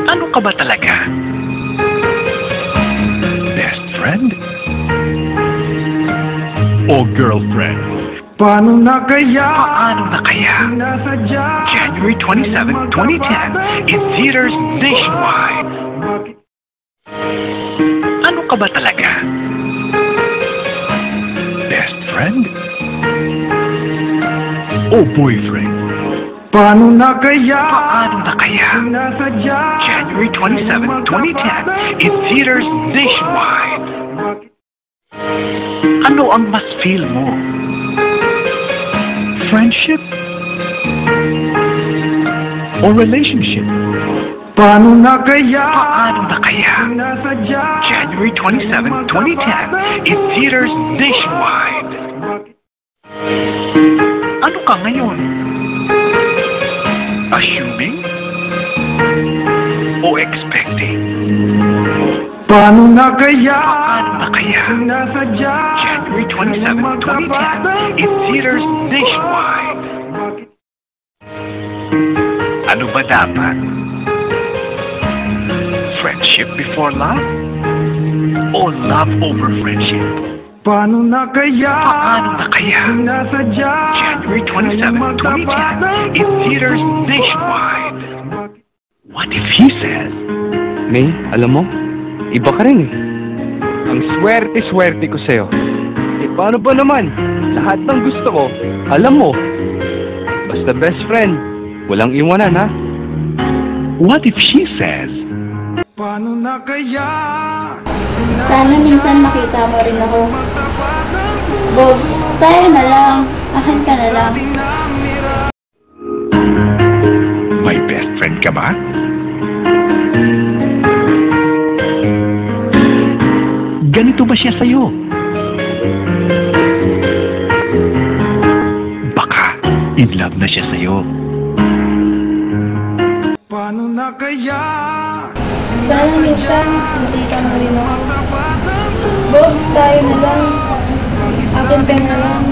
Ano ka ba talaga? Best friend? O girlfriend? Paano na kaya? January 27, 2010 in theaters nationwide. Ano ka ba talaga? Best friend? O boyfriend? Paano na kaya? January 27, 2010 in theaters nationwide. Ano ang mas feel mo? Friendship? O relationship? Paano na kaya? January 27, 2010 in theaters nationwide. Ano ka ngayon? Assuming? O expecting? Paano na kaya? January 27, 2010 in theaters nationwide. Ano ba dapat? Friendship before love? O love over friendship? Paano na kaya? January 27, 2010 in theaters nationwide. What if he says, May, alam mo, iba ka rin eh. Ang swerte-swerte ko sa'yo. Eh paano ba naman? Lahat ng gusto ko, alam mo. Basta best friend, walang iwanan ha? what if she says, Paano na kaya? Sana minsan makita mo rin ako. Bobs, tayo na lang. Akin ka na lang. may best friend ka ba? Ganito ba siya sa'yo? Baka in love na siya sa'yo. Paano na kaya? Sana minsan makita mo rin ako. Bobs, tayo na lang. Akin ka na lang.